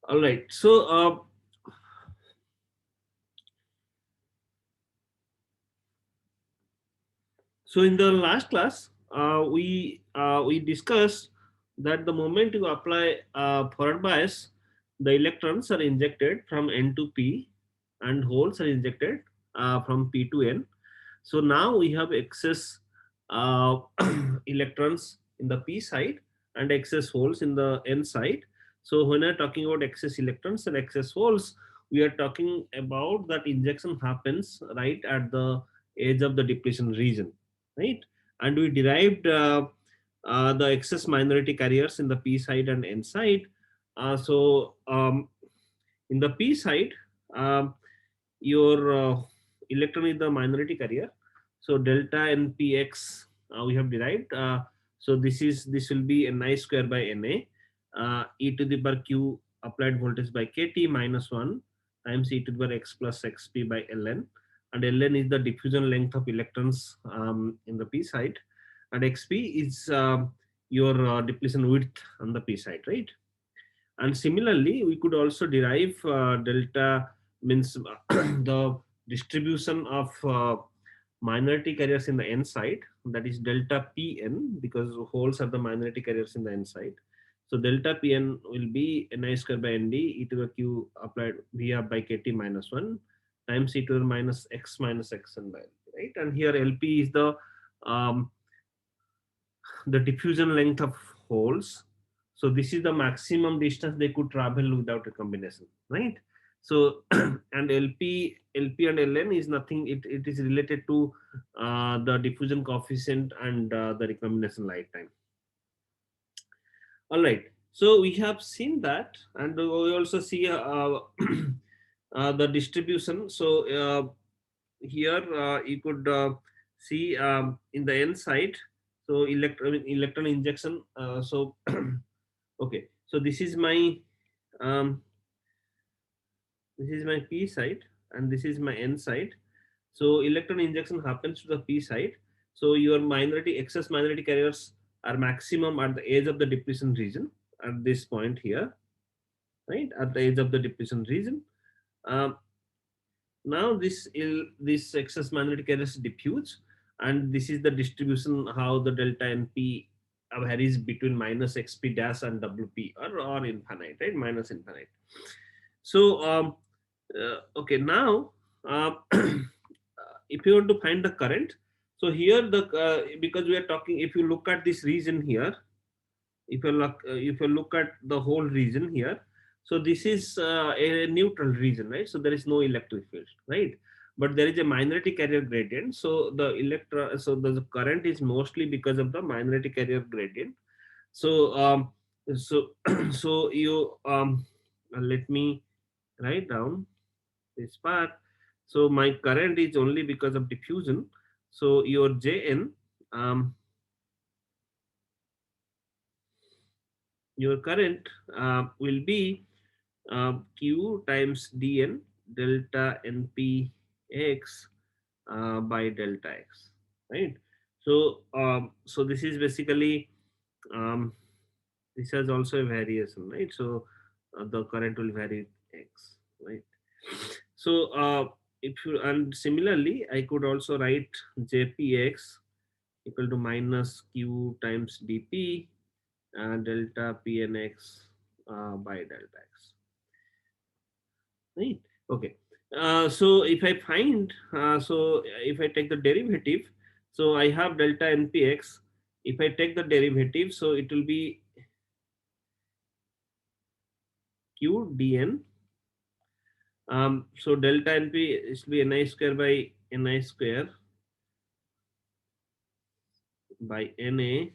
All right. So in the last class, we discussed that the moment you apply forward bias, the electrons are injected from N to P, and holes are injected from P to N. So now we have excess uh, electrons in the P side and excess holes in the N side. So when we're talking about excess electrons and excess holes, we are talking about that injection happens right at the edge of the depletion region, right? And we derived the excess minority carriers in the P side and N side. In the P side, um, your electron is the minority carrier. So delta npx we have derived. So this will be ni square by na, e to the power q applied voltage by kt minus 1 times e to the power x plus xp by ln, and ln is the diffusion length of electrons in the p side, and xp is your depletion width on the p side, right? And similarly, we could also derive delta means the distribution of minority carriers in the n side, that is delta pn, because holes are the minority carriers in the n side. So delta pn will be ni square by nd e to the q applied via by kt minus 1 times e to the minus x n by lp, right? And here lp is um, the diffusion length of holes. So this is the maximum distance they could travel without a combination, right? So and lp and ln is nothing, it is related to the diffusion coefficient and the recombination lifetime. All right, so we have seen that, and we also see the distribution. So here you could see in the n side, so electron injection. Okay, so um, this is my p side and this is my n side. So electron injection happens to the p side. So your minority excess minority carriers are maximum at the edge of the depletion region at this point here, right? At the edge of the depletion region. Um, Now this excess magnetic area is diffuse, and this is the distribution how the delta np varies between minus xp dash and wp, or infinite, right? Minus infinite. So okay, now if you want to find the current, so here the because we are talking, if you look at this region here, if you look at the whole region here, so this is a neutral region, right? So there is no electric field, right? But there is a minority carrier gradient, so the current is mostly because of the minority carrier gradient. So so so you let me write down this part. So my current is only because of diffusion. So your jn, um, your current will be q times dn delta npx by delta x, right? So so this is basically um, this has also a variation, right? So the current will vary x, right? So if you, and similarly I could also write jpx equal to minus q times dp delta pnx by delta x, right? Okay. So if I find, so if I take the derivative, so I have delta npx. If I take the derivative, so it will be q dn. So delta np is be ni square by ni square by na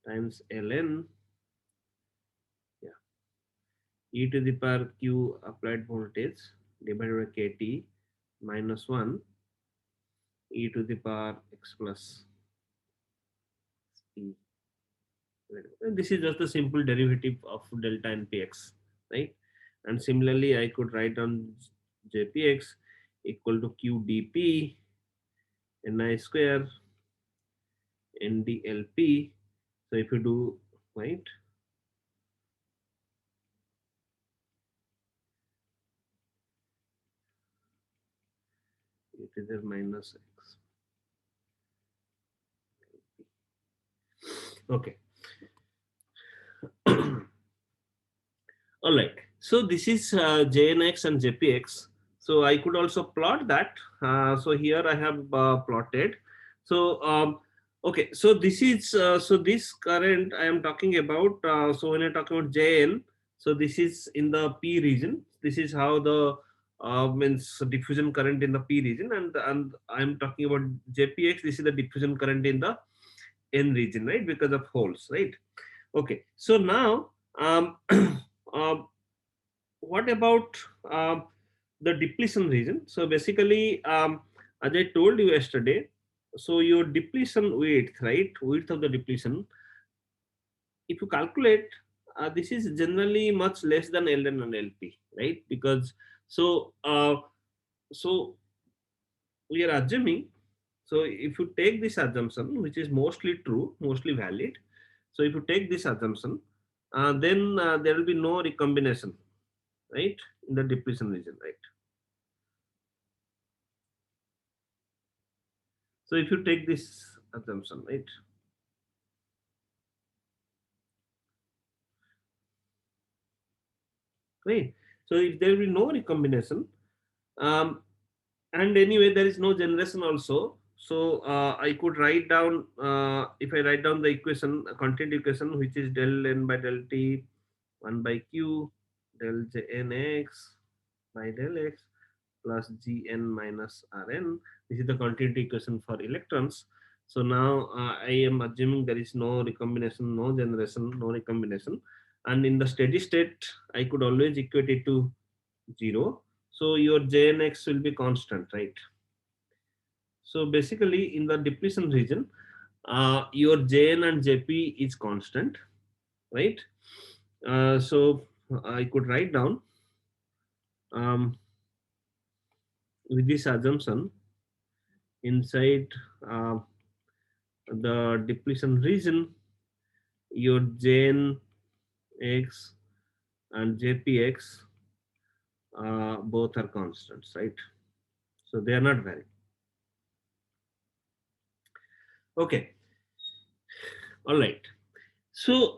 times ln, yeah, e to the power q applied voltage divided by kt minus 1 e to the power x plus p. This is just a simple derivative of delta npx, right? And similarly, I could write down jpx equal to q dp ni square ndlp. So if you do, right, integer minus x. Okay. All right. So this is JNX and JPX. So I could also plot that. So here I have plotted. So okay. So this is so this current I am talking about. So when I talk about JN, so this is in the P region. This is how the means diffusion current in the P region, and I am talking about JPX. This is the diffusion current in the N region, right? Because of holes, right? Okay. So now um, what about the depletion region? So basically, as I told you yesterday, so your depletion width, right, width of the depletion, if you calculate, this is generally much less than Ln and Lp, right? Because so so we are assuming. So if you take this assumption, which is mostly true, mostly valid, so if you take this assumption, then there will be no recombination, right, in the depletion region, right? So if you take this assumption, right? Right. So if there will be no recombination, um, and anyway there is no generation also. So I could write down if I write down the equation, a content equation, which is del n by del t 1 by q del jnx by del x plus gn minus rn. This is the continuity equation for electrons. So now I am assuming there is no recombination, no generation, no recombination. And in the steady state, I could always equate it to 0. So your Jnx will be constant, right? So basically in the depletion region, your Jn and Jp is constant, right? So I could write down um, with this assumption inside uh, the depletion region, your Jn x and Jpx both are constants, right? So they are not varying. Okay, all right. So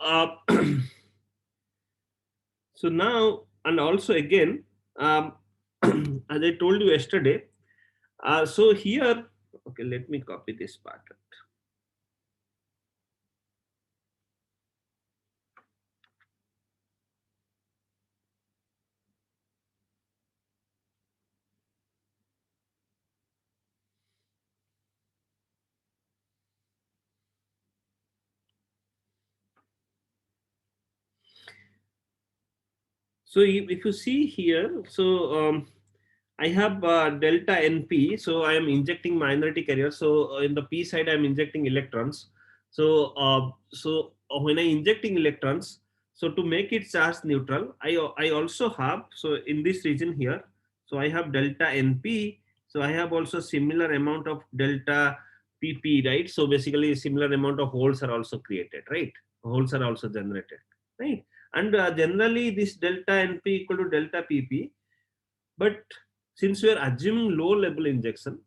so now and also again, as I told you yesterday, so here, okay, let me copy this part. So if you see here, so I have delta NP, so I am injecting minority carrier. So in the P side, I am injecting electrons. So when I injecting electrons, so to make it charge neutral, I also have, so in this region here, so I have delta NP. So I have also similar amount of delta PP, right? So basically similar amount of holes are also created, right? Holes are also generated, right? And generally this delta NP equal to delta PP, but since we are assuming low level injection,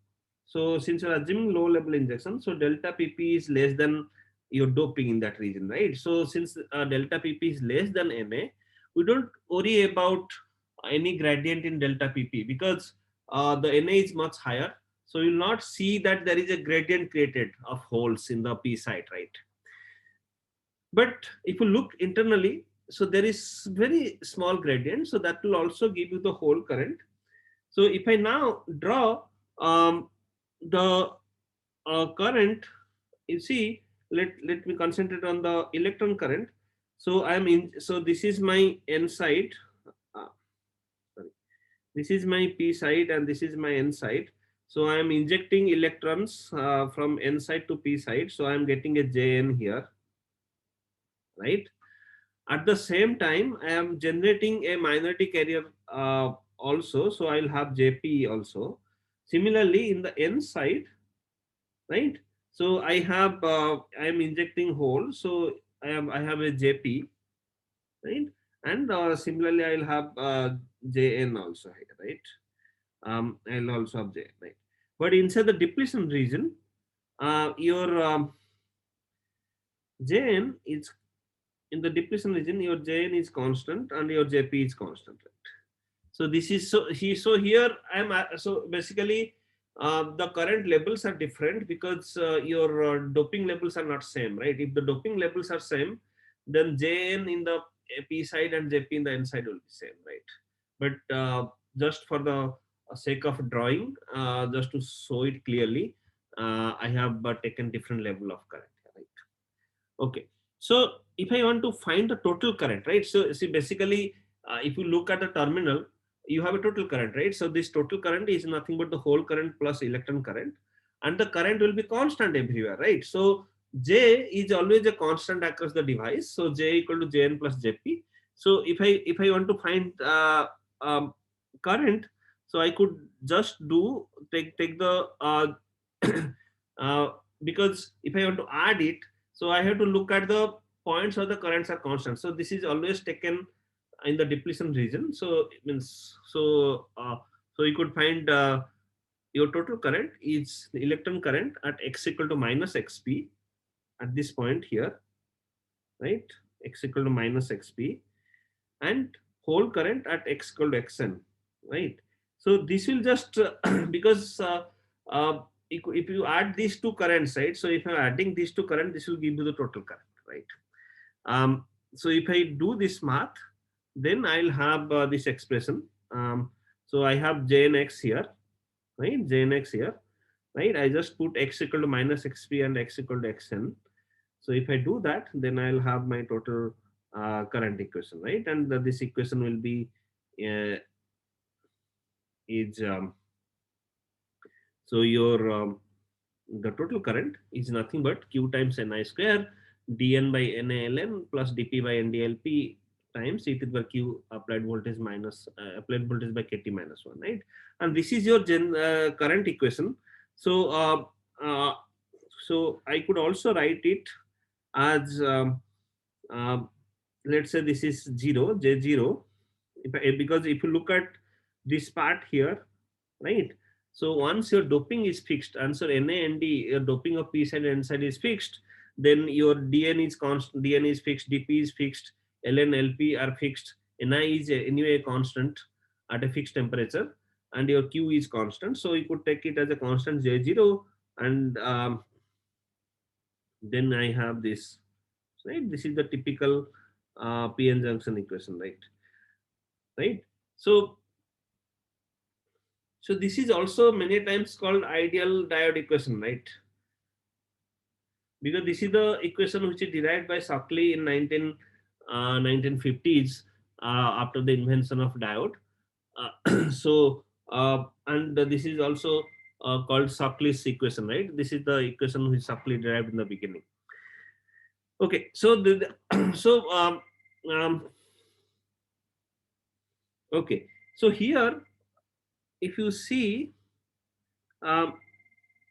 so since you are assuming low level injection, so delta PP is less than your doping in that region, right? So since delta PP is less than Na, we don't worry about any gradient in delta PP because the Na is much higher. So you'll not see that there is a gradient created of holes in the P site, right? But if you look internally, so there is very small gradient. So that will also give you the whole current. So if I now draw the current, you see, let me concentrate on the electron current. So I am in. So this is my N side. Uh, sorry, this is my P side, and this is my N side. So I am injecting electrons from N side to P side. So I am getting a Jn here, right? At the same time, I am generating a minority carrier also. So I'll have Jp also. Similarly, in the N side, right? So I am injecting hole. So I have a Jp, right? And similarly, I'll have Jn also here, right? I'll also have J, right? But inside the depletion region, your Jn is in the depletion region, your Jn is constant and your Jp is constant. Right? So this is so here I am so basically the current levels are different because your doping levels are not same, right? If the doping levels are same, then Jn in the p side and Jp in the n side will be same, right? But just for the sake of drawing, just to show it clearly, I have taken different level of current, right? Okay. So if I want to find the total current, right? So see, basically, if you look at the terminal, you have a total current, right? So this total current is nothing but the whole current plus electron current, and the current will be constant everywhere, right? So J is always a constant across the device. So J equal to Jn plus Jp. So if I want to find current, so I could just do take the uh, because if I want to add it, so I have to look at the points where the currents are constant. So this is always taken in the depletion region. So it means so you could find your total current is the electron current at x equal to minus xp at this point here, right? X equal to minus xp, and whole current at x equal to xn, right? So this will just because if you add these two currents, right? So if I'm adding these two current, this will give you the total current, right? So if I do this math, then I'll have this expression. So I have Jnx here, right? Jnx here, right? I just put x equal to minus xp and x equal to xn. So if I do that, then I'll have my total current equation, right? And this equation will be uh, is so your the total current is nothing but q times ni square dn by naln plus dp by ndlp times e to the power q applied voltage minus applied voltage by kt minus 1, right? And this is your current equation. So uh, so I could also write it as um, let's say this is 0 j0, because if you look at this part here, right? So once your doping is fixed, answer Na and D, your doping of p side and n side is fixed, then your dn is constant, dn is fixed, dp is fixed, ln lp are fixed, ni is anyway a constant at a fixed temperature, and your q is constant. So you could take it as a constant j0, and then I have this, right? This is the typical PN junction equation, right? Right. So so this is also many times called ideal diode equation, right? Because this is the equation which is derived by Shockley in 1950s after the invention of diode. So and this is also called Shockley's equation, right? This is the equation which Shockley derived in the beginning. Okay, so so okay, so here if you see um,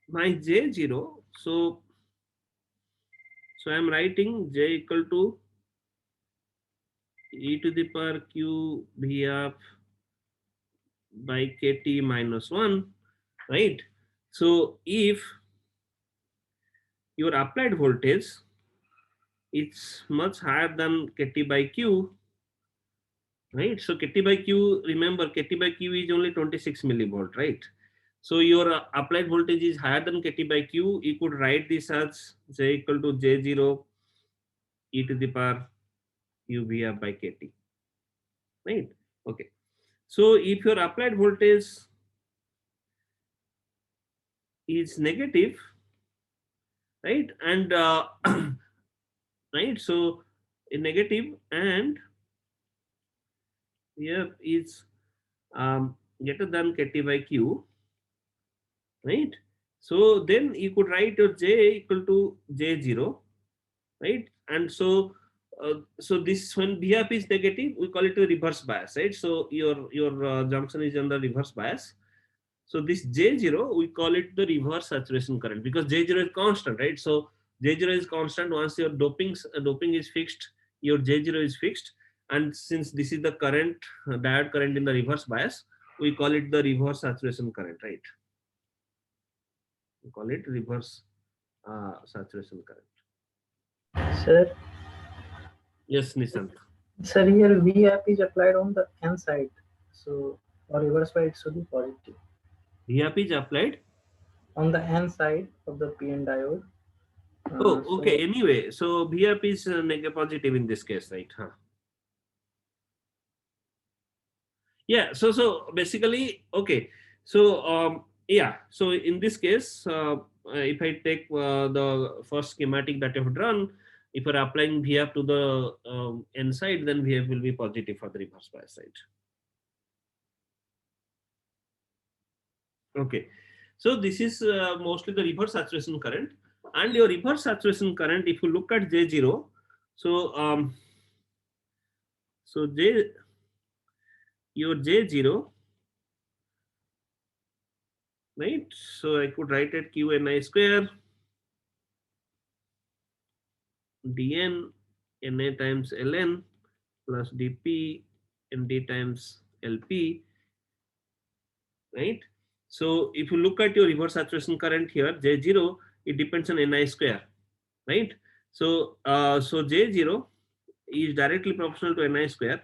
my j0, so I'm writing j equal to e to the power q vf by kt minus 1, right? So if your applied voltage is much higher than kt by q, right? So kt by q, remember kt by q is only 26 millivolt, right? So your applied voltage is higher than kt by q. You could write this as j equal to j0 e to the power q vf by kt, right? Okay. So if your applied voltage is negative, right, and right, so a negative, and here is greater than kt by q, right? So then you could write your j equal to j0, right? And so this, when BF is negative, we call it a reverse bias, right? So your junction is under reverse bias. So this J0, we call it the reverse saturation current, because J0 is constant, right? So J0 is constant. Once your doping is fixed, your J0 is fixed. And since this is the current, diode current in the reverse bias, we call it the reverse saturation current, right? We call it reverse saturation current. Sir, Yes, Nishant. sir, here VAP is applied on the N side. So, or reverse side, it should be positive. VAP is applied. On the N side of the PN diode. Oh, okay. So, Anyway, so VAP is positive in this case, right? Huh. Yeah. So basically, okay. So yeah. So in this case, if I take the first schematic that I've drawn, if you're applying VAP to the N side, then VAP will be positive for the reverse bias side. Okay. So this is mostly the reverse saturation current, and your reverse saturation current, if you look at J0, so so your J0, right? So I could write it QNI square dn Na times ln plus dp nd times lp, right? So if you look at your reverse saturation current here, J0, it depends on Ni square, right? So so J0 is directly proportional to Ni square,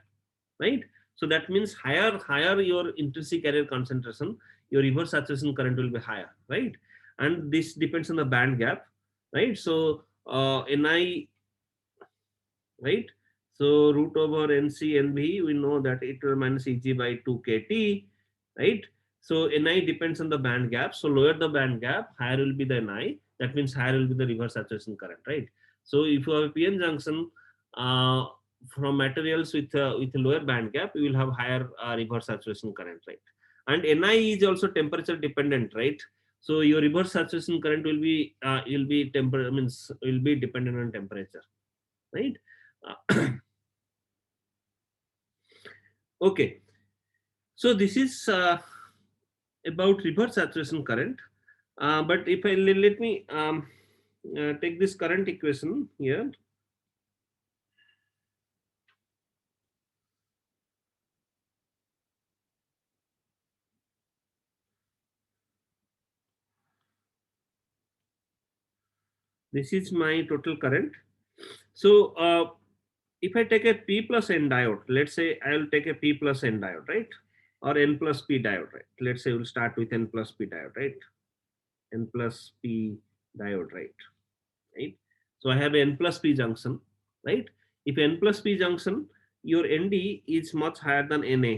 right? So that means higher your intrinsic carrier concentration, your reverse saturation current will be higher, right? And this depends on the band gap, right? So Ni, right? So root over NC NB, we know that it will minus Eg by 2 kT, right? So Ni depends on the band gap. So lower the band gap, higher will be the Ni. That means higher will be the reverse saturation current, right? So if you have a PN junction uh, from materials with a lower band gap, you will have higher reverse saturation current, right? And Ni is also temperature dependent, right? So your reverse saturation current will be means will be dependent on temperature, right? Okay, so this is about reverse saturation current. But if I let me take this current equation here. This is my total current. So if I take a P plus N diode, let's say I will take a P plus N diode, right? Or N plus P diode, right? Let's say we'll start with N plus P diode, right? N plus P diode, right? Right. So I have N plus P junction, right? If N plus P junction, your ND is much higher than Na,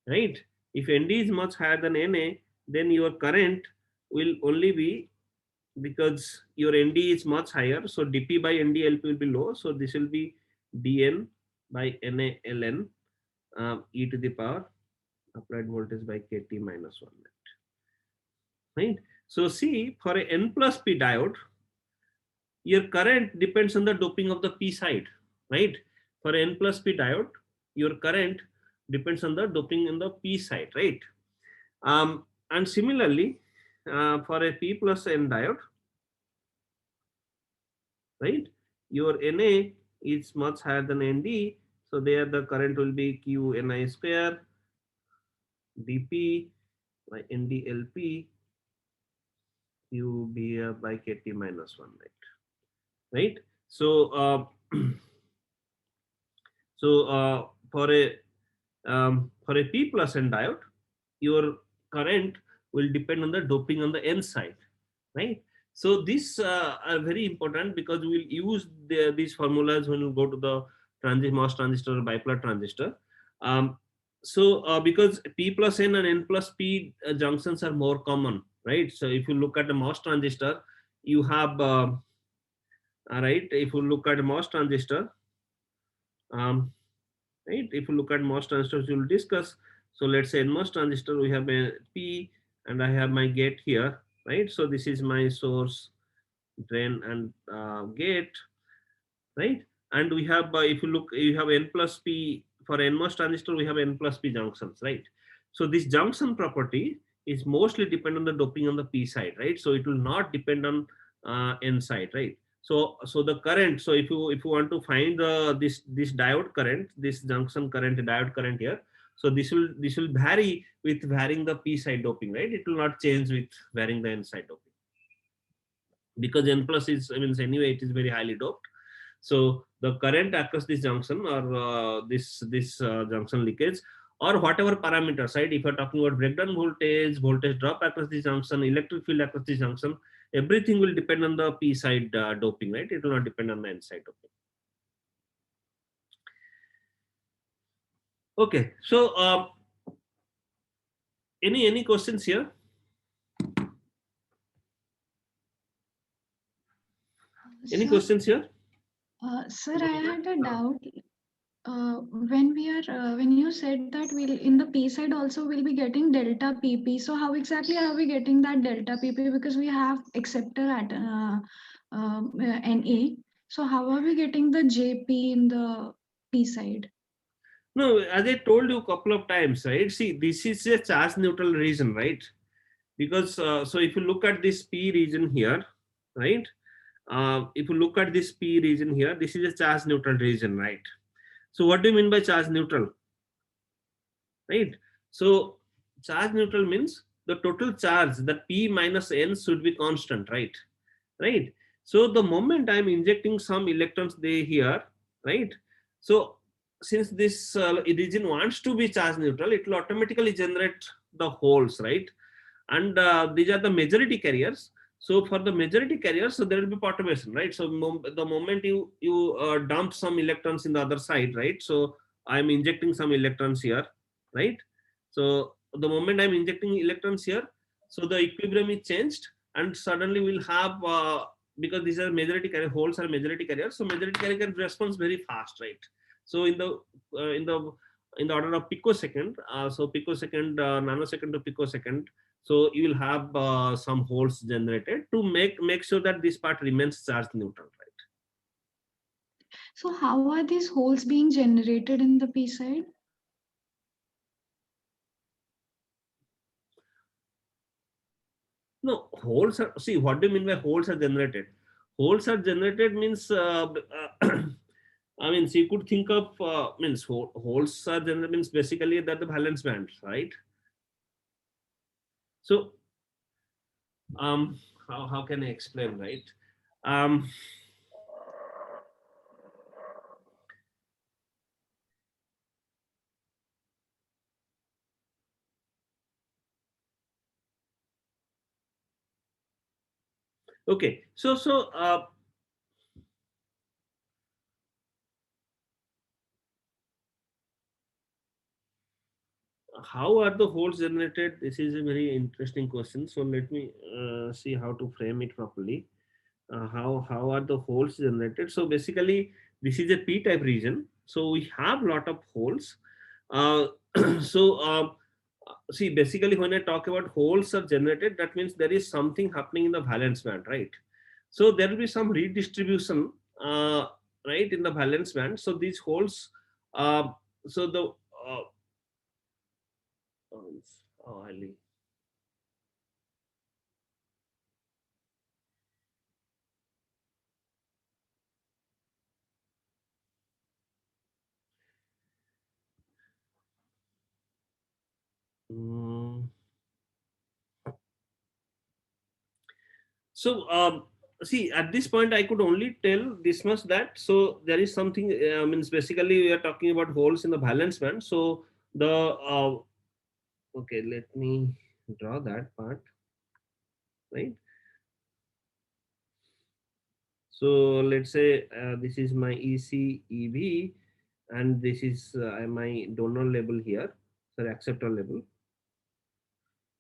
right? If ND is much higher than Na, then your current will only be, because your ND is much higher, so dP by ND LP will be low. So this will be dN by Na ln e to the power applied voltage by kT minus 1, right? So see, for a N plus P diode, your current depends on the doping of the P side, right? For N plus P diode, your current depends on the doping in the P side, right? And similarly, for a P plus N diode, right, your Na is much higher than Nd, so there the current will be Q Ni square dP by NdLp Q B by Kt minus 1, right? So so for a P plus N diode, your current will depend on the doping on the N side, right? So these are very important because we will use these formulas when we go to the MOS transistor or bipolar transistor. Um, so because P plus N and N plus P junctions are more common, right? So if you look at the MOS transistor, you have right. If you look at MOS transistor, um, right? If you look at MOS transistors, you will discuss. So let's say in MOS transistor, we have a P and I have my gate here, right? So this is my source, drain and gate, right? And we have, if you look, you have N plus P, for NMOS transistor, we have N plus P junctions, right? So this junction property is mostly depend on the doping on the P side, right? So it will not depend on N side, right? So the current, so if you want to find this diode current, this junction current, diode current here, So this will vary with varying the p side doping, right? It will not change with varying the n side doping, because n plus is, I mean, anyway it is very highly doped. So the current across this junction, or this junction leakage, or whatever parameters, right? If you're talking about breakdown voltage, voltage drop across this junction, electric field across this junction, everything will depend on the p side doping, right? It will not depend on the n side doping. Okay, so any questions here? Any Sir, questions here? sir, I had a doubt. When you said that we'll in the P side also we'll be getting delta PP. So how exactly are we getting that delta PP? Because we have acceptor at NA. So how are we getting the JP in the P side? No, as I told you a couple of times, right? See, this is a charge neutral region, right? Because so if you look at this p region here, right? If you look at this p region here, this is a charge neutral region, right? So what do you mean by charge neutral, right? So charge neutral means the total charge, that p minus n should be constant, right? So the moment I'm injecting some electrons they here, right? So since this region wants to be charge neutral, it will automatically generate the holes, right? And these are the majority carriers. So for the majority carriers, so there will be perturbation, right? So the moment you dump some electrons in the other side, right? So I'm injecting some electrons here, right? So the moment I'm injecting electrons here, so the equilibrium is changed, and suddenly we'll have because these are majority carrier, holes are majority carriers, so majority carrier can respond very fast, right? So uh, in the in the order of picosecond, so picosecond, nanosecond to picosecond, so you will have some holes generated to make sure that this part remains charge neutral, right? So how are these holes being generated in the P side? No, holes are, see, what do you mean by holes are generated? Holes are generated means I mean, so you could think of means holes are generated means basically that the valence band, right? So how can I explain, right? um okay, so how are the holes generated? This is a very interesting question, so let me see how to frame it properly. How are the holes generated? So basically this is a p type region, so we have lot of holes. uh, so see, basically when I talk about holes are generated, that means there is something happening in the valence band, right? So there will be some redistribution, right, in the valence band. So these holes, uh, so the Ali. Mm. So see, at this point I could only tell this much, that so there is something, means basically we are talking about holes in the valence band. So the okay, let me draw that part, right? So let's say this is my ECEV, and this is my donor label here, sorry, acceptor label,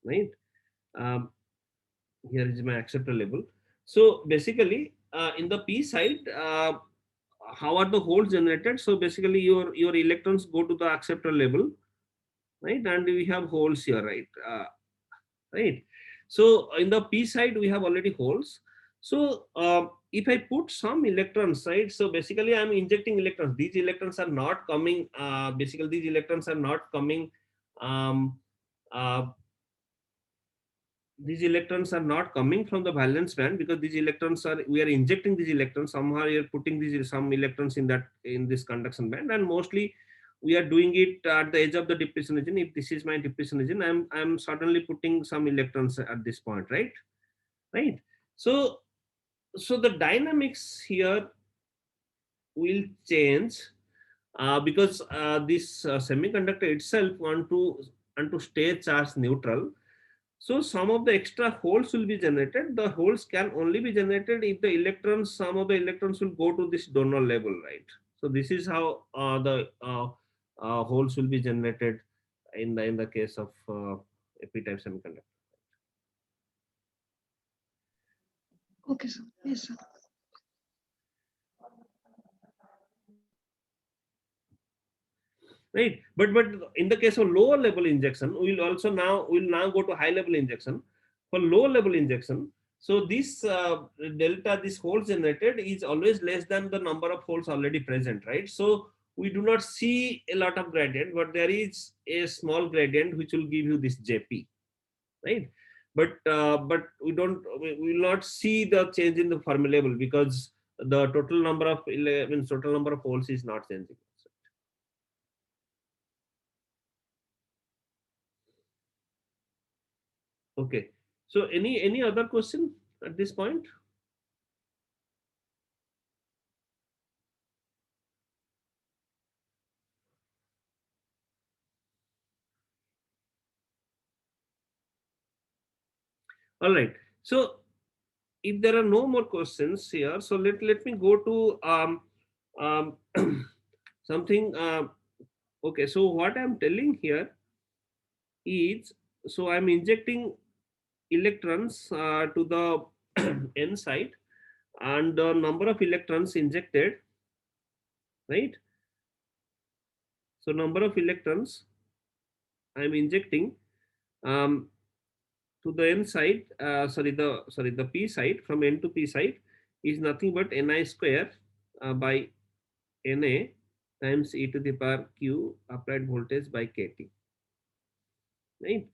right? um, Here is my acceptor label. So basically in the p side, how are the holes generated? So basically your electrons go to the acceptor label, right? And we have holes here, right? Right. So in the p side we have already holes. So if I put some electrons, right? So basically I'm injecting electrons. These electrons are not coming, basically these electrons are not coming, um, uh, these electrons are not coming from the valence band, because these electrons are, we are injecting these electrons somehow, you're putting these some electrons in that, in this conduction band, and mostly we are doing it at the edge of the depletion region. If this is my depletion region, I'm suddenly putting some electrons at this point, right? Right. So the dynamics here will change, because this semiconductor itself want to stay charge neutral. So some of the extra holes will be generated. The holes can only be generated if the electrons, some of the electrons will go to this donor level, right? So this is how the holes will be generated in the case of p-type semiconductor. Okay, sir. Yes, sir. Right, but in the case of lower level injection, we'll now go to high level injection. For lower level injection, so this delta, this holes generated is always less than the number of holes already present, right? So we do not see a lot of gradient, but there is a small gradient which will give you this jp, right? But we will not see the change in the formula because the total number of total number of holes is not changing. Okay. So any other question at this point? All right. So if there are no more questions here, so let me go to um, something. Okay. So what I'm telling here is, so I'm injecting electrons to the n side, and the number of electrons injected, right? So number of electrons I'm injecting um, to the n side, the p side, from n to p side, is nothing but ni square by na times e to the power q applied voltage by kt, right?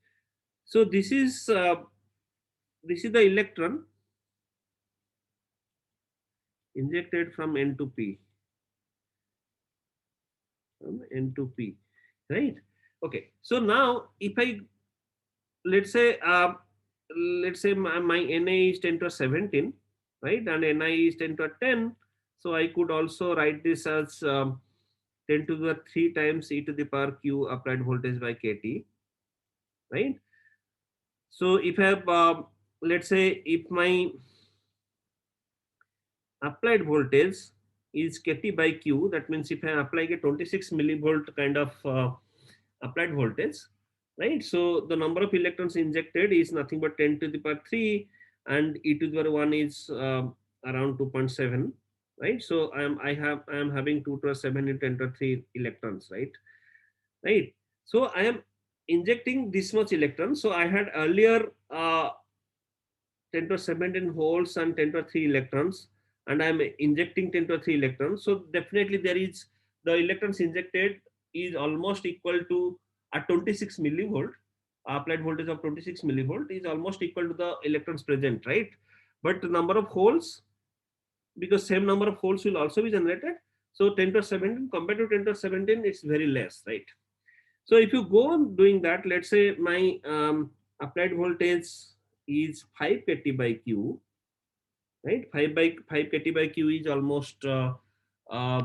So this is the electron injected from n to p, from n to p, right? Okay. So now if I, let's say my na is 10 to 17, right, and ni is 10 to 10, so I could also write this as 10 to the 3 times e to the power q applied voltage by kt, right? So if I have let's say if my applied voltage is kt by q, that means if I apply a 26 millivolt kind of applied voltage, right? So the number of electrons injected is nothing but 10 to the power 3, and e to the power 1 is around 2.7, right? So I am having 2 to the 7 into 10 to the 3 electrons, right? Right. So I am injecting this much electrons. So I had earlier 10 to 17 holes and 10 to 3 electrons, and I'm injecting 10 to 3 electrons. So definitely there is, the electrons injected is almost equal to a 26 millivolt, applied voltage of 26 millivolt is almost equal to the electrons present, right? But the number of holes, because same number of holes will also be generated. So 10 to 17 compared to 10 to 17, it's very less, right? So if you go on doing that, let's say my applied voltage is 5 kt by q, right? 5 kt by q is almost uh, uh,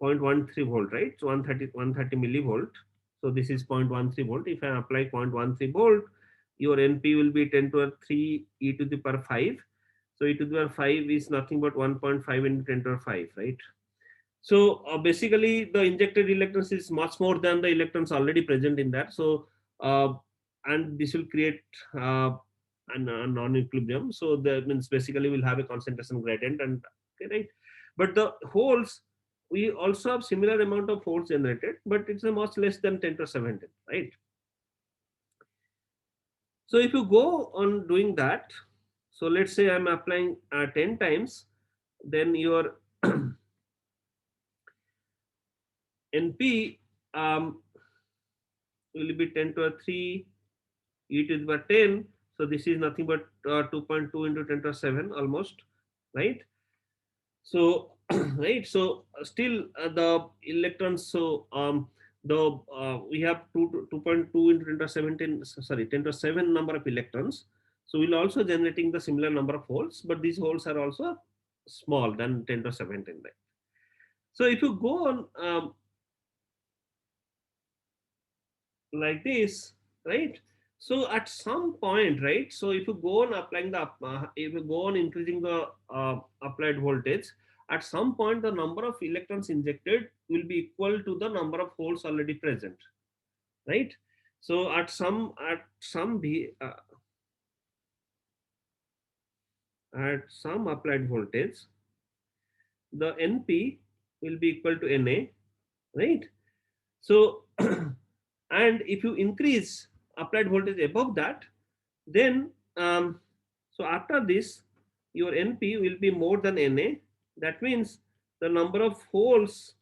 0.13 volt, right? So 130 millivolt. So this is 0.13 volt. If I apply 0.13 volt, your NP will be 10 to the 3 e to the power 5. So e to the power 5 is nothing but 1.5 into 10 to the 5, right? So basically, the injected electrons is much more than the electrons already present in that. So and this will create a non-equilibrium. So that means basically we'll have a concentration gradient, and okay, right. But the holes, we also have similar amount of holes generated, but it's a much less than 10 to 17, right? So if you go on doing that, so let's say I'm applying 10 times, then your NP will be 10 to the 3 e to the power 10. So this is nothing but 2.2 into 10 to the 7 almost, right? So right, so still the electrons, so the we have 2.2 into 10 to 17, sorry, 10 to 7 number of electrons. So we'll also generating the similar number of holes, but these holes are also small than 10 to 17, right? So if you go on like this, right? So at some point, right? So if you go on applying the if you go on increasing the applied voltage, at some point the number of electrons injected will be equal to the number of holes already present, right? So at some applied voltage, the NP will be equal to NA, right? So and if you increase applied voltage above that, then so after this your NP will be more than Na. That means the number of holes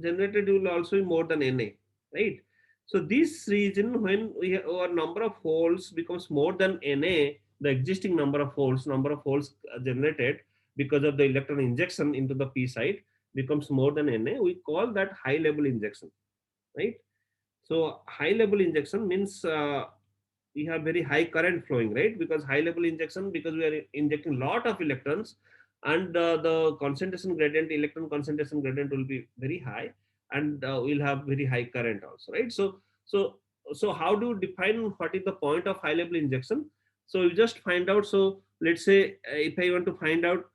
generated will also be more than Na, right? So this region, when our number of holes becomes more than Na, the existing number of holes generated because of the electron injection into the p side becomes more than Na, we call that high level injection, right? So high level injection means we have very high current flowing, right? Because high level injection, because we are injecting lot of electrons, and the concentration gradient, electron concentration gradient will be very high, and we'll have very high current also, right? So how do you define what is the point of high level injection? So you just find out. So let's say if I want to find out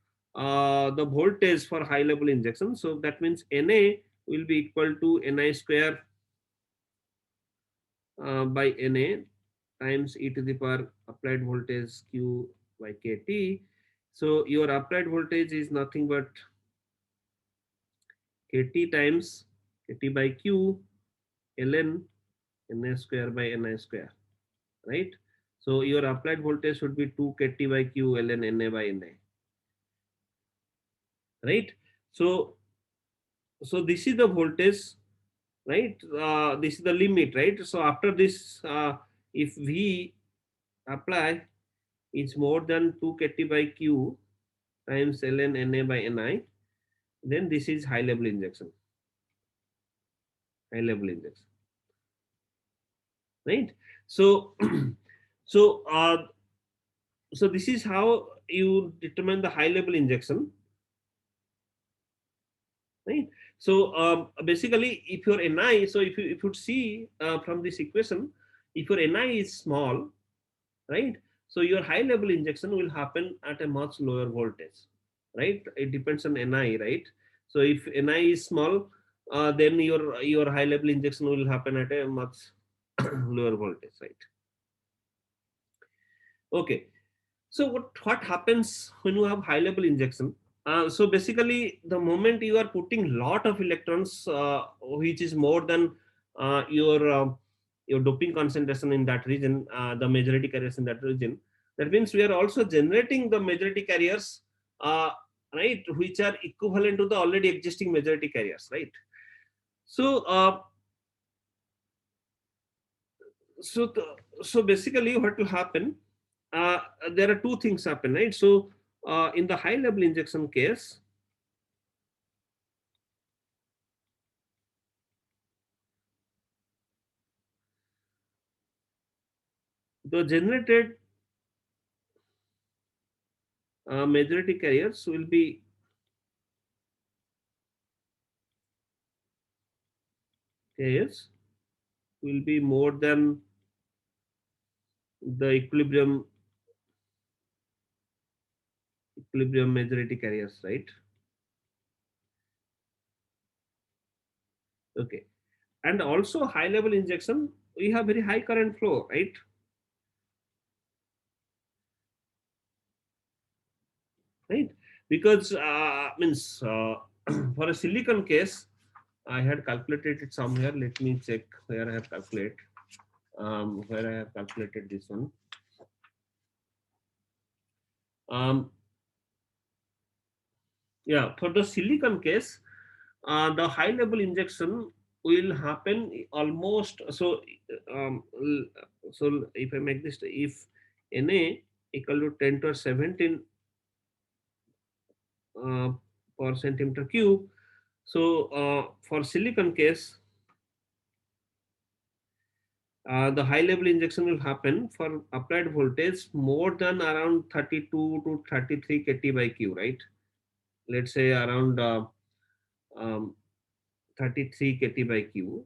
the voltage for high level injection, so that means Na will be equal to Ni square by Na times e to the power applied voltage q by kt. So your applied voltage is nothing but kt times kt by q ln na square by ni square, right? So your applied voltage should be 2 kt by q ln na by na, right? So so this is the voltage, right? This is the limit, right? So after this, if v apply is more than 2 kt by q times ln na by ni, then this is high level injection, high level injection, right? So so so this is how you determine the high level injection, right? So basically if your ni, so if you see from this equation, if your ni is small, right? So your high level injection will happen at a much lower voltage, right? It depends on Ni, right? So if Ni is small, then your high level injection will happen at a much lower voltage, right? Okay. So what happens when you have high level injection? So basically, the moment you are putting lot of electrons, which is more than your doping concentration in that region, the majority carriers in that region, that means we are also generating the majority carriers, uh, right, which are equivalent to the already existing majority carriers, right? So so so basically, what will happen? Uh, there are two things happen, right? So in the high level injection case, the generated majority carriers will be more than the equilibrium majority carriers, right? Okay. And also high level injection, we have very high current flow, right? Right? Because means for a silicon case, I had calculated it somewhere. Let me check where I have calculated. Where I have calculated this one. Um, yeah, for the silicon case, the high level injection will happen almost. So so if I make this, if Na equal to 10 to 17 per centimeter cube. So for silicon case, the high level injection will happen for applied voltage more than around 32 to 33 kt by q, right? Let's say around um, 33 kt by q,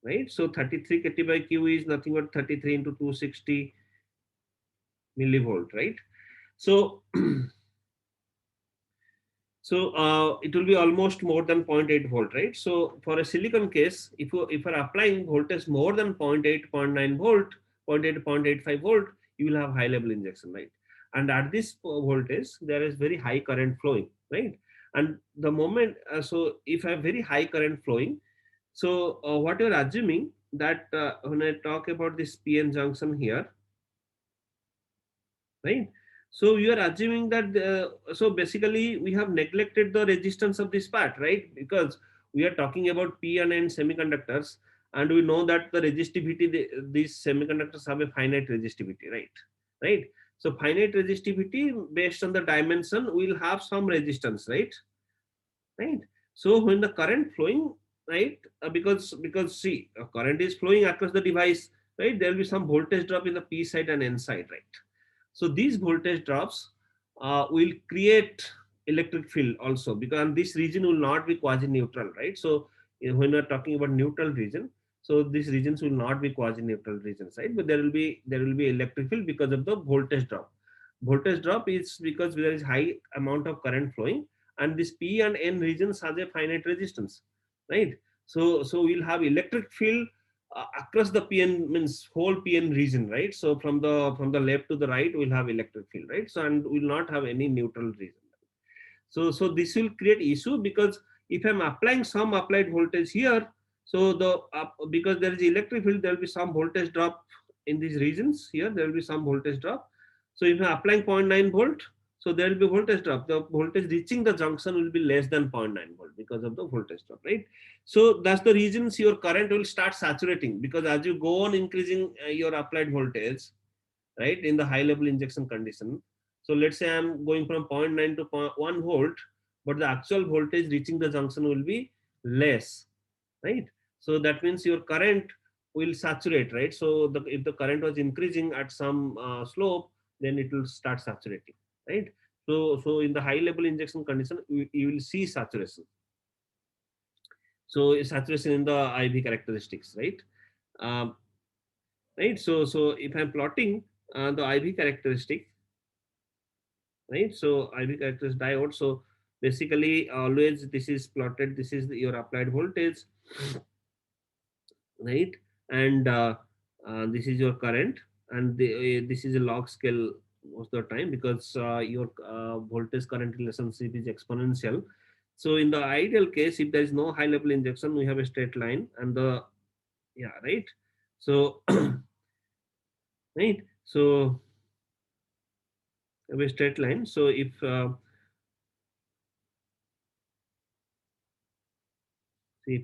right? So 33 kt by q is nothing but 33 into 260 millivolt, right? So it will be almost more than zero point 0.8 volt, right? So for a silicon case, if you're applying voltage more than zero point 0.8, 0.9 volt, 0.8, 0.85 volt, you will have high level injection, right? And at this voltage, there is very high current flowing, right? And the moment, so if I have very high current flowing, so what you're assuming that when I talk about this PN junction here, right? So you are assuming that so basically we have neglected the resistance of this part, right? Because we are talking about p and n semiconductors, and we know that the resistivity, these semiconductors have a finite resistivity, right? So finite resistivity based on the dimension will have some resistance, right? So when the current flowing, right, because see, current is flowing across the device, right? There will be some voltage drop in the p side and n side, right? So these voltage drops will create electric field also, because this region will not be quasi-neutral, right? So when we are talking about neutral region, so these regions will not be quasi-neutral regions, right? But there will be electric field because of the voltage drop. Voltage drop is because there is high amount of current flowing, and this P and N regions has a finite resistance, right? So we'll have electric field across the PN, means whole PN region, right? So from the left to the right, we'll have electric field, right? So and we'll not have any neutral region. So this will create issue, because if I'm applying some applied voltage here, so because there is electric field, there will be some voltage drop in these regions here. There will be some voltage drop. So if I'm applying zero point 0.9 volt, so there will be voltage drop. The voltage reaching the junction will be less than zero point 0.9 volt because of the voltage drop, right? So that's the reasons your current will start saturating, because as you go on increasing your applied voltage, right, in the high level injection condition. So let's say I'm going from zero point 0.9 to zero point 1 volt, but the actual voltage reaching the junction will be less, right? So that means your current will saturate, right? So if the current was increasing at some slope, then it will start saturating, right? So in the high level injection condition, you will see saturation. So saturation in the IV characteristics, right? Um, right. So if I'm plotting the IV characteristic, right? So IV characteristic diode. So basically, always this is plotted. This is your applied voltage, right? And this is your current, and this is a log scale most of the time, because your voltage current relationship is exponential. So in the ideal case, if there is no high level injection, we have a straight line, and the yeah, right. So right. So we have a straight line. So if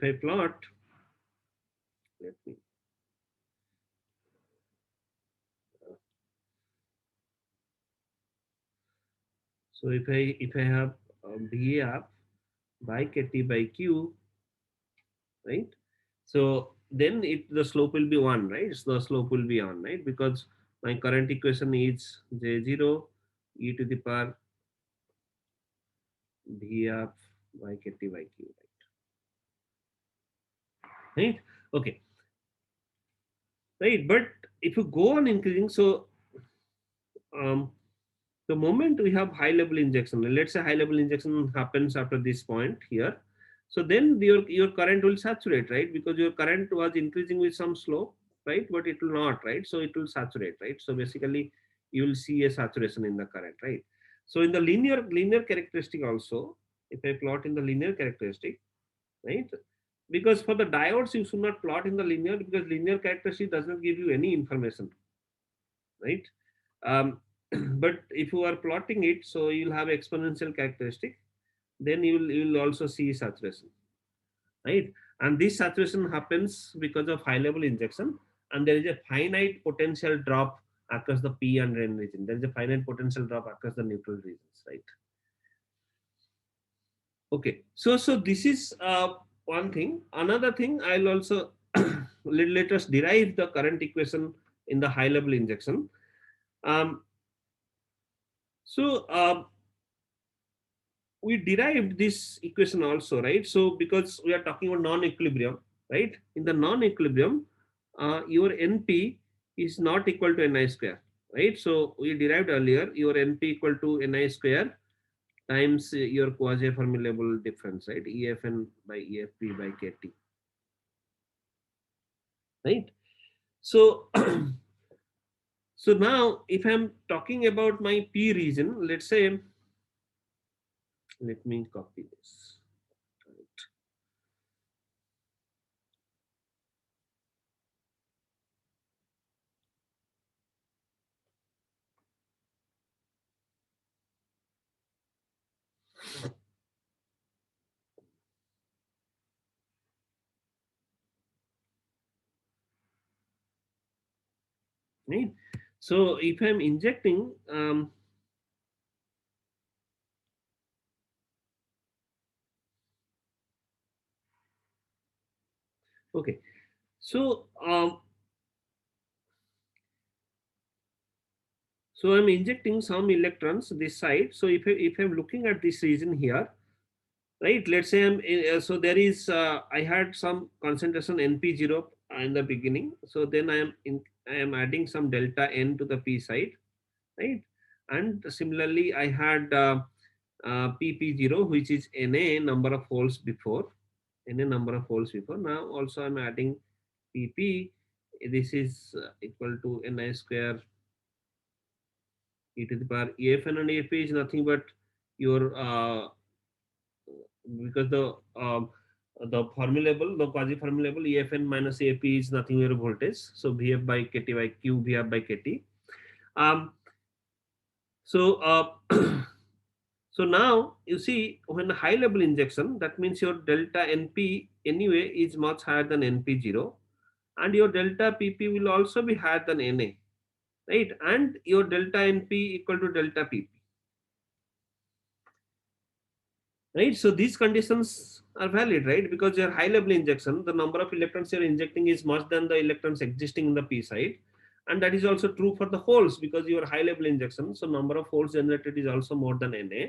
I plot, let me. So if I have VAF by KT by Q, right? So then the slope will be 1, right? So the slope will be on, right? Because my current equation is J0 e to the power VAF by KT by Q, right? Okay, right. But if you go on increasing, so um, the moment we have high level injection, let's say high level injection happens after this point here, so then your current will saturate, right? Because your current was increasing with some slope, right? But it will not, right? So it will saturate, right? So basically you will see a saturation in the current, right? So in the linear characteristic also, if I plot in the linear characteristic, right? Because for the diodes you should not plot in the linear, because linear characteristic does not give you any information, right? um, but if you are plotting it, so you'll have exponential characteristic, then you will also see saturation, right? And this saturation happens because of high level injection, and there is a finite potential drop across the p and n region. There is a finite potential drop across the neutral regions, right? Okay, so this is one thing. Another thing, I'll also let us derive the current equation in the high level injection. Um, so we derived this equation also, right? So because we are talking about non-equilibrium, right? In the non-equilibrium, your NP is not equal to Ni square, right? So we derived earlier your NP equal to Ni square times your quasi-Fermi-level difference, right? EFN by EFP by KT, right? So, so now if I'm talking about my P region, let's say, let me copy this. Right. So if I'm injecting, okay, so so I'm injecting some electrons this side. So if I'm looking at this region here, right? Let's say so there is I had some concentration NP0 in the beginning. So then I am adding some delta N to the P side, right? And similarly, I had PP0, which is Na number of holes before, Na number of holes before. Now also I'm adding PP. This is equal to Ni square e to the power EFN, and EFP is nothing but your because the formulable, the quasi formulable EFN minus AP is nothing but voltage. So VF by KT by Q, VF by KT. Um, so so now you see when high level injection, that means your delta NP anyway is much higher than NP0, and your delta PP will also be higher than Na, right? And your delta NP equal to delta PP, right? So these conditions are valid, right? Because your high level injection, the number of electrons you're injecting is much than the electrons existing in the P side. And that is also true for the holes, because your high level injection, so number of holes generated is also more than Na.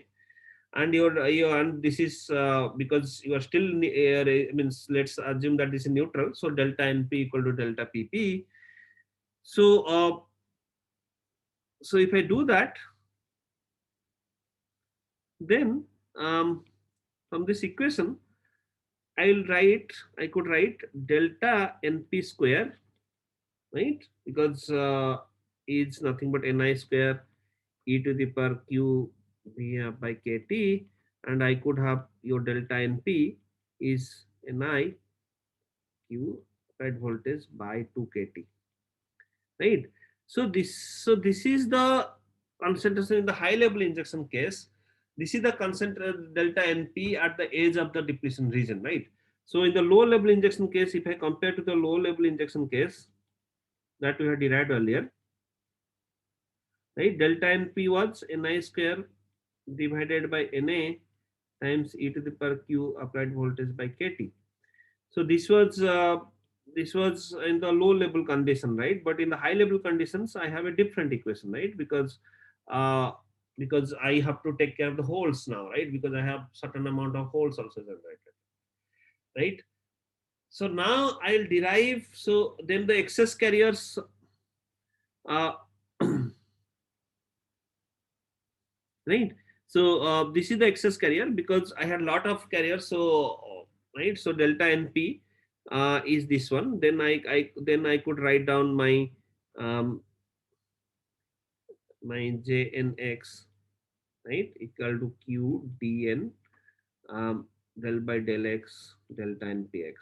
And and this is because you are still means let's assume that this is neutral. So delta NP equal to delta PP. So so if I do that, then from this equation, I could write delta NP square, right? Because is nothing but Ni square e to the power Q via by KT, and I could have your delta NP is Ni Q right voltage by 2 KT, right? So this is the concentration in the high level injection case. This is the concentration delta NP at the edge of the depletion region, right? So in the low level injection case, if I compare to the low level injection case that we had derived earlier, right? Delta NP was Ni square divided by Na times e to the power Q applied voltage by KT. So this was in the low level condition, right? But in the high level conditions, I have a different equation, right? Uh, because I have to take care of the holes now, right? Because I have certain amount of holes also generated, right? So now I'll derive. So then the excess carriers. Uh, right. So this is the excess carrier because I had a lot of carriers. So right. So delta NP is this one. Then I could write down um, my JNX, right, equal to Q DN del by del X delta NPX,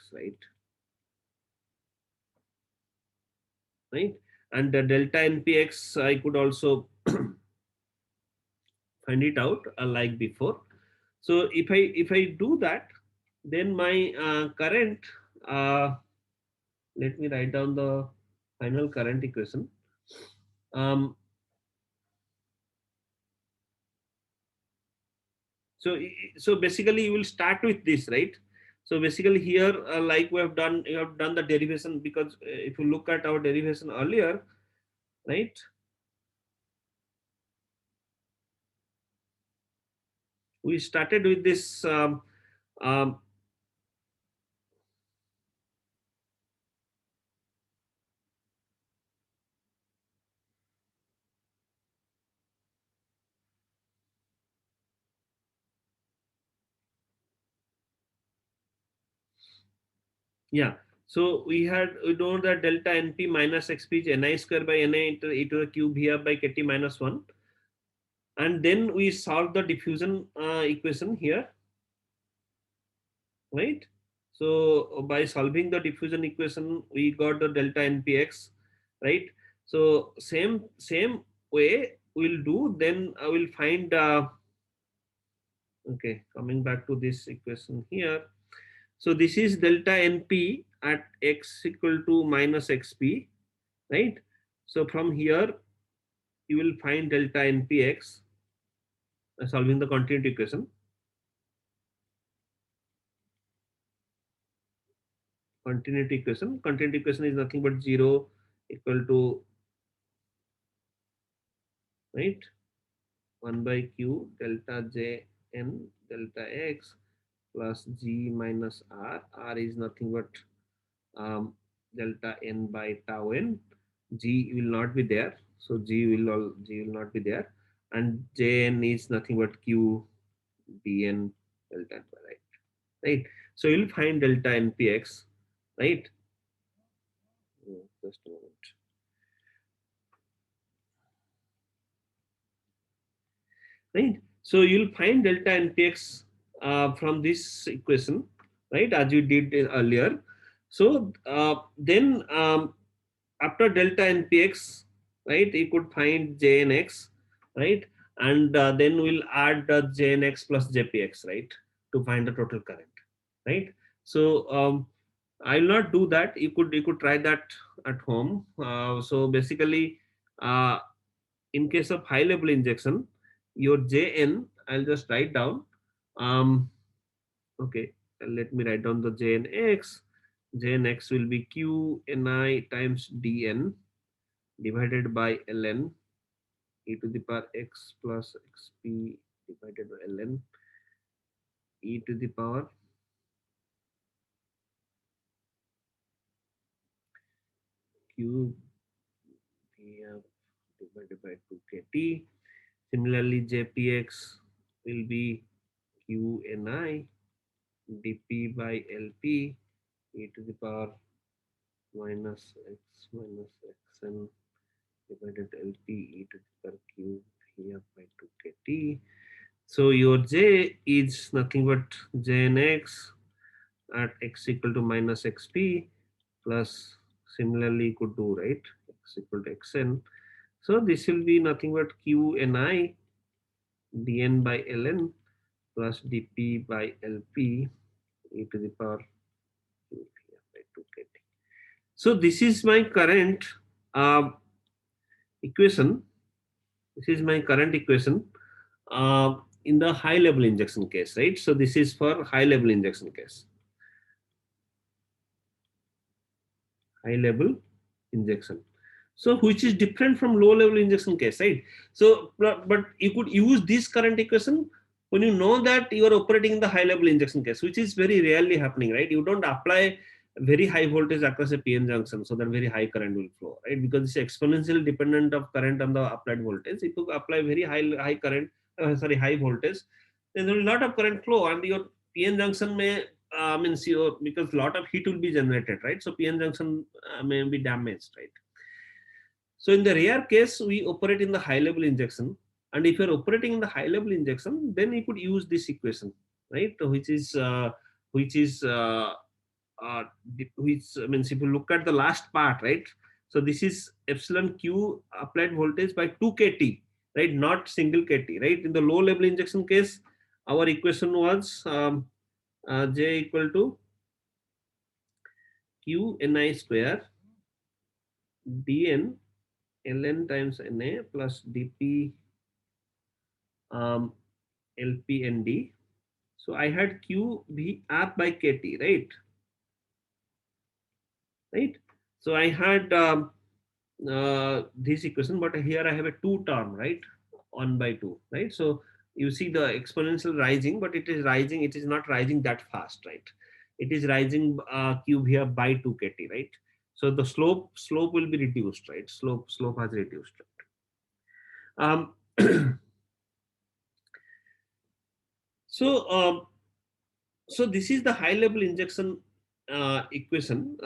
right. And the delta NPX I could also find it out like before. So if I do that, then my current, uh, let me write down the final current equation. Um, So basically you will start with this, right? So basically here, like we have done, you have done the derivation, because if you look at our derivation earlier, right? We started with this um, yeah. So we know that delta np minus xp is ni square by na into e to the cube here by kt minus 1, and then we solve the diffusion equation here, right? So by solving the diffusion equation, we got the delta npx, right? So same way we'll do. Then I will find. Okay, coming back to this equation here. So this is delta np at x equal to minus xp, right? So from here you will find delta npx, solving the continuity equation. Continuity equation is nothing but 0 equal to, right, 1 by q delta j n delta x plus g minus r. R is nothing but delta n by tau n. G will not be there, so g will not be there, and jn is nothing but q dn delta n, right? Right. So you'll find delta npx, right? Just a moment. Right. So you'll find delta npx from this equation, right, as you did earlier. So then after delta npx, right, you could find jnx, right, and then we'll add jnx plus jpx, right, to find the total current, right? So I will not do that. You could try that at home. So basically, uh, in case of high level injection, your Jn, I'll just write down. Um, okay, let me write down the Jnx. Jnx will be Q Ni times Dn divided by Ln e to the power x plus xp divided by Ln e to the power q Vf divided by 2kt. Similarly, Jpx will be Q Ni dp by Lp e to the power minus x minus xn divided Lp e to the power cube here by 2kt. So your j is nothing but jnx at x equal to minus xp plus, similarly you could do, right, x equal to xn. So this will be nothing but q ni dn by ln plus dp by lp e to the power cube here by 2kt. So this is my current uh, equation. This is my current equation in the high level injection case, right? So this is for high level injection case. High level injection. So which is different from low level injection case, right? So but you could use this current equation when you know that you are operating in the high level injection case, which is very rarely happening, right? You don't apply very high voltage across a PN junction so that very high current will flow, right? Because it's exponentially dependent of current on the applied voltage. If you apply very high current, high voltage, then there will be a lot of current flow, and your PN junction may means your, because a lot of heat will be generated, right? So PN junction may be damaged, right? So in the rare case, we operate in the high level injection, and if you're operating in the high level injection, then you could use this equation, right? Which is which means if you look at the last part, right? So this is epsilon q applied voltage by 2kt, right? Not single kt, right? In the low level injection case, our equation was j equal to q ni square dn ln times na plus dp LP and D. So I had Q be app by KT, right? So I had this equation, but here I have a two term, right? 1 by 2, right? So you see the exponential rising, but it is rising, it is not rising that fast, right? It is rising cube here by 2 kt, right? So the slope will be reduced, right? Slope has reduced, right? So so this is the high level injection equation.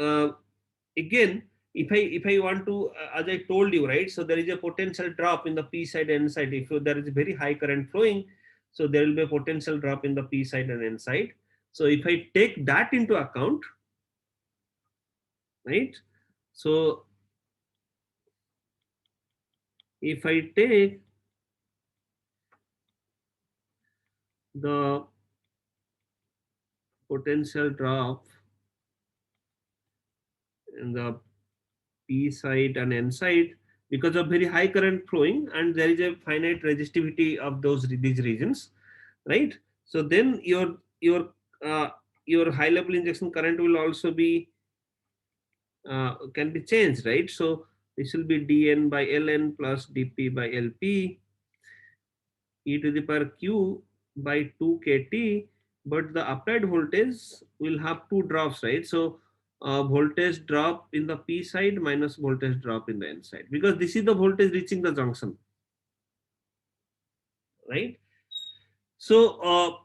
Again, if I want to, as I told you, right, so there is a potential drop in the p side and n side. If there is a very high current flowing, so there will be a potential drop in the p side and n side. So if I take that into account, right, so if I take the potential drop in the p side and n side, because of very high current flowing and there is a finite resistivity of these regions, right? So then uh, your high level injection current will also be can be changed, right? So this will be dn by ln plus dp by lp e to the power q by 2 kt, but the applied voltage will have two drops, right? So voltage drop in the p side minus voltage drop in the n side, because this is the voltage reaching the junction, right? So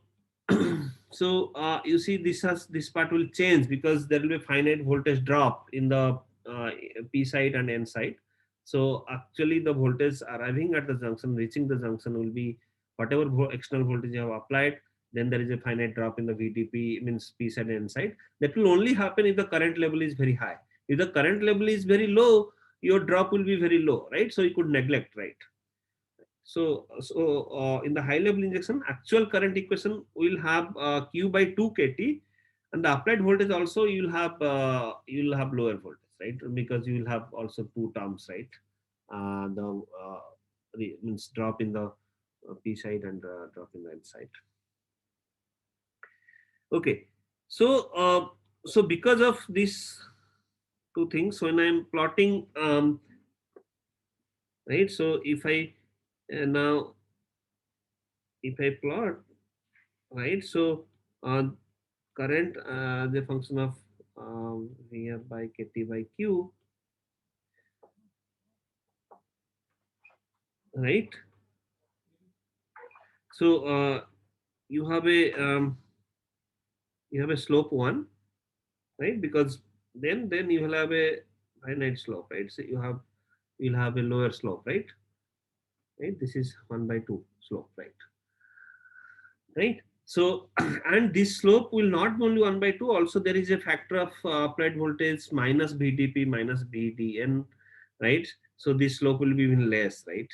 so you see this part will change because there will be finite voltage drop in the p side and n side. So actually the voltage arriving at the junction, reaching the junction, will be whatever external voltage you have applied. Then there is a finite drop in the vdp, means p side and n side. That will only happen if the current level is very high. If the current level is very low, your drop will be very low, right? So you could neglect, right? So in the high level injection, actual current equation will have Q by 2 kT, and the applied voltage also you will have lower voltage, right? Because you will have also two terms, right? The means drop in the P side and drop in the N side. Okay, so so because of these two things, when I'm plotting, right? So if I now if I plot, right, so current the function of Vf by kt by q, right? So you have a slope 1, right? Because then you will have a finite slope, right? So you'll have a lower slope, right? This is 1 by 2 slope, right? So and this slope will not only 1 by 2, also there is a factor of applied voltage minus vdp minus vdn, right? So this slope will be even less, right?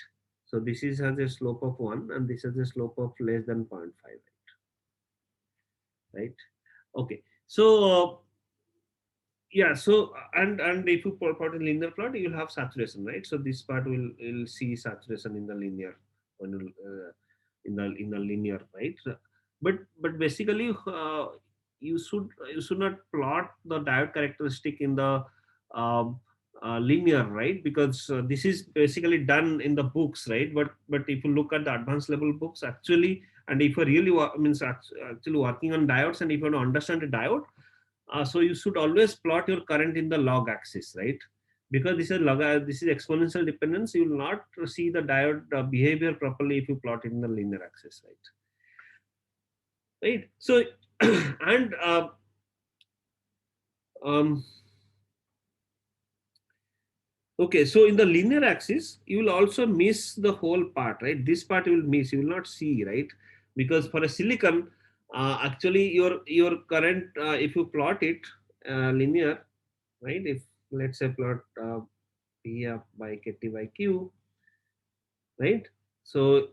So this is has a slope of 1 and this has a slope of less than 0.5, right? Okay, so yeah, so and if you plot in linear plot, you will have saturation, right? So this part will see saturation in the linear, when you in the linear, right? But basically you should not plot the diode characteristic in the um, linear, right? Because this is basically done in the books, right? But if you look at the advanced level books, actually, and if you're really means actually working on diodes, and if you want to understand a diode, so you should always plot your current in the log axis, right? Because this is exponential dependence. You will not see the diode behavior properly if you plot it in the linear axis, right? So and um, okay, so in the linear axis, you will also miss the whole part, right? This part you will miss, you will not see, right? Because for a silicon, actually your current, if you plot it linear, right? If let's say plot P up by kt by q, right? So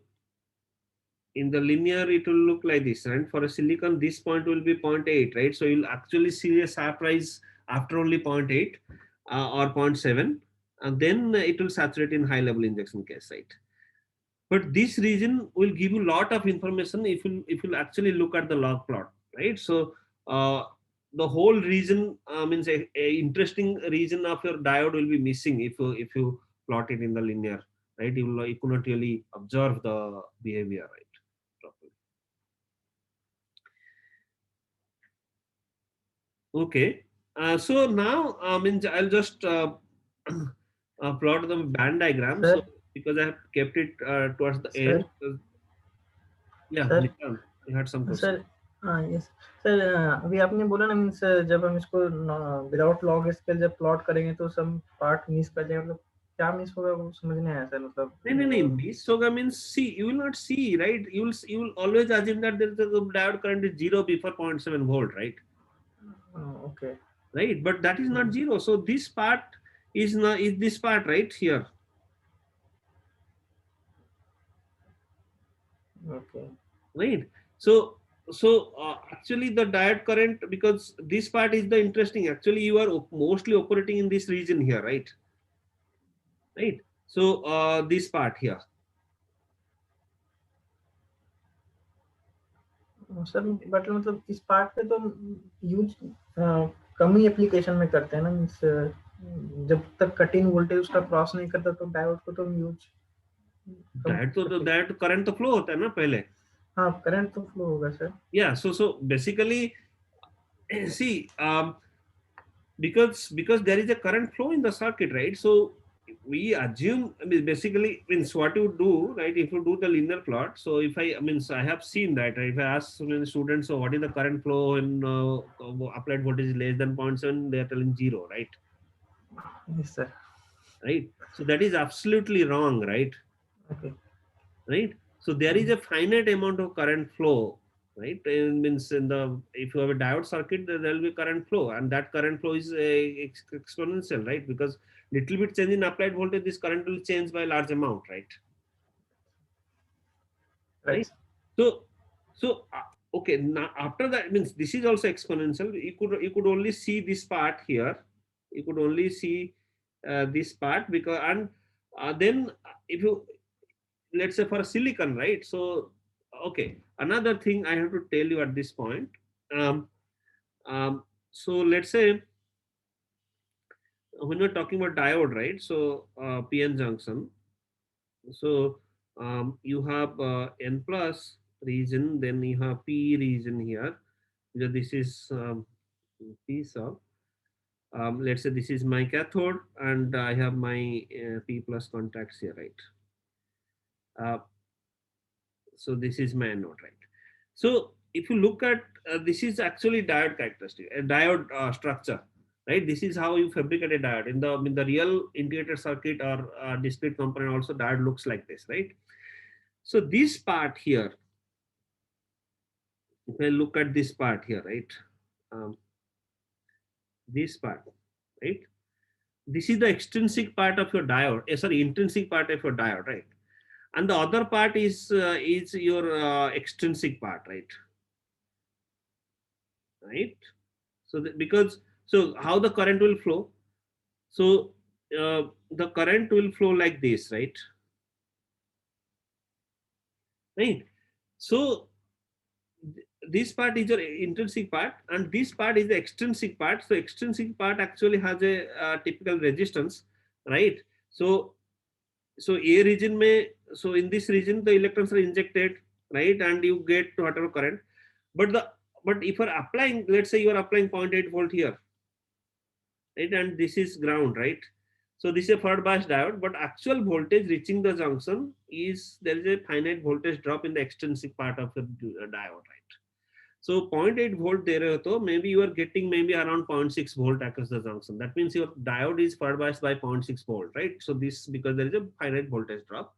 in the linear, it will look like this, and for a silicon, this point will be 0.8, right? So you'll actually see a sharp rise after only 0.8 or 0.7, and then it will saturate in high level injection case, right? but this region will give you a lot of information if you actually look at the log plot, right? So uh, the whole region means a interesting region of your diode will be missing if you plot it in the linear, right? You could not really observe the behavior, right, properly. Okay, so now means I'll just plot the band diagram. So Sir, because I have kept it towards the sir, end. Yeah, sir, Nishant, you had some question. Sir हाँ yes sir अभी आपने बोला ना means जब हम इसको without log scale जब plot करेंगे तो सम पार्ट मिस कर जाएगा मतलब क्या मिस होगा वो समझ नहीं आया सर मतलब No, no, no. This soga means see, you will not see, right? You will always assume that the diode current is zero before 0.7 volt, right? Okay Right, but that is not zero. So this part is this part right here, okay right? So actually the diode current, because this part is the interesting. Actually, you are mostly operating in this region here, right? Right. So this part here. Sir but मतलब इस part पे तो use कम ही application में करते हैं ना means जब तक कट इन वोल्टेज उसका क्रॉस नहीं करता तो डायोड को तो हम यूज Diode current तो flow होता है ना पहले. हाँ करंट तो फ्लो होगा sir Yeah. So basically, see, because there is a current flow in the circuit, right? So we assume, I mean, basically means what you do, right? If you do the linear plot, so if I means I have seen that, right? If I ask so many students, so what is the current flow in applied voltage is less than 0.7, they are telling zero, right? Yes sir Right. So that is absolutely wrong, right? Okay Right. So there is a finite amount of current flow, right? It means if you have a diode circuit, there will be current flow, and that current flow is exponential, right? Because little bit change in applied voltage, this current will change by large amount, right? Right. Right So okay, now after that means this is also exponential. You could only see this part here. You could only see this part, because and then if you, let's say for silicon, right? So okay, another thing I have to tell you at this point. um, so let's say when you're talking about diode, right? So PN junction, so you have N plus region, then you have P region here. So this is P sub, let's say this is my cathode, and I have my P plus contacts here, right? uh, so this is my anode, right? So if you look at this is actually diode characteristic, a diode structure, right? This is how you fabricate a diode in the real integrated circuit or discrete component. Also, diode looks like this, right? So this part here, if I look at this part here, right? Um, this part, right? This is the extrinsic part of your diode. Sorry, intrinsic part of your diode, right? And the other part is your extrinsic part, right? Right. So because so how the current will flow? So the current will flow like this, right? Right. So this part is your intrinsic part, and this part is the extrinsic part. So extrinsic part actually has a typical resistance, right? So A region may, so in this region the electrons are injected, right, and you get whatever current. But if you're applying, let's say you are applying 0.8 volt here, right, and this is ground, right? So this is a forward bias diode, but actual voltage reaching the junction is, there is a finite voltage drop in the extrinsic part of the diode, right? So 0.8 volt there, so maybe you are getting maybe around 0.6 volt across the junction. That means your diode is forward biased by 0.6 volt, right? So this, because there is a finite voltage drop,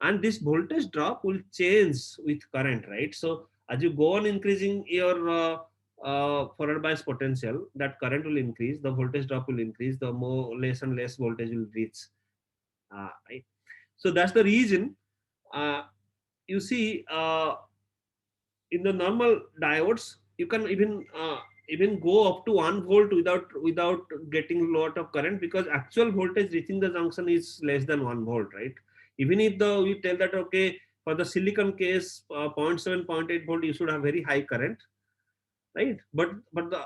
and this voltage drop will change with current, right? So as you go on increasing your forward bias potential, that current will increase, the voltage drop will increase, the more less and less voltage will reach, right? So that's the reason you see in the normal diodes you can even go up to 1 volt without getting a lot of current, because actual voltage reaching the junction is less than 1 volt, right? Even if we tell that, okay, for the silicon case, 0.7, 0.8 volt, you should have very high current, right? But the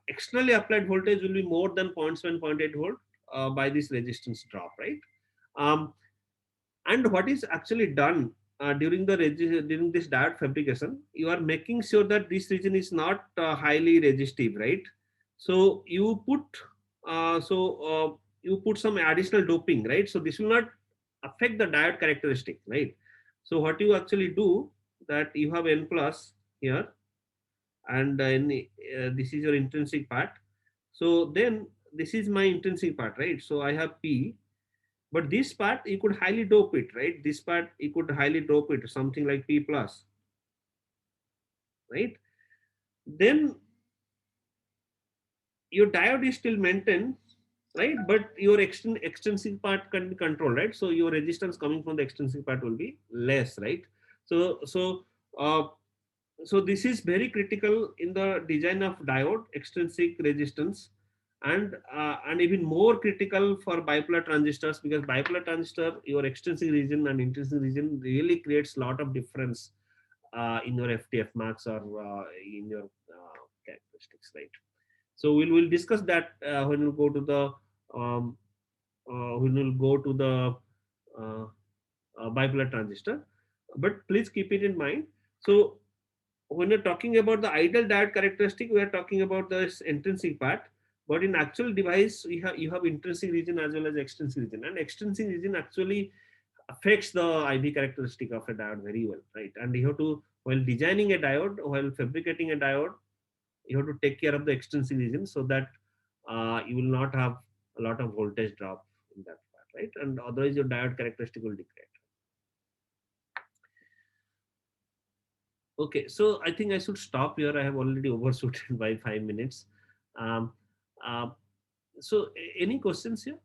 externally applied voltage will be more than 0.7, 0.8 volt by this resistance drop, right? Um, and what is actually done during during this diode fabrication, you are making sure that this region is not highly resistive, right? So you put you put some additional doping, right? So this will not affect the diode characteristic, right? So what you actually do, that you have N plus here, and this is your intrinsic part. So then this is my intrinsic part, right? So I have P, but this part you could highly dope it, right? This part you could highly dope it, something like P plus, right? Then your diode is still maintained, right? But your extrinsic part can be controlled, right? So your resistance coming from the extrinsic part will be less, right? So so this is very critical in the design of diode, extrinsic resistance, and even more critical for bipolar transistors, because bipolar transistor, your extrinsic region and intrinsic region really creates a lot of difference in your FTF max or in your characteristics, right? So we'll discuss that when we go to the um, uh, bipolar transistor. But please keep it in mind. So when you're talking about the ideal diode characteristic, we are talking about this intrinsic part. But in actual device, you have intrinsic region as well as extrinsic region, and extrinsic region actually affects the IV characteristic of a diode very well, right? And you have to, while designing a diode, while fabricating a diode, you have to take care of the extrinsic region, so that you will not have a lot of voltage drop in that part, right? And otherwise your diode characteristic will degrade. Okay, so I think I should stop here. I have already overshooted by 5 minutes. Um, uh, so any questions here?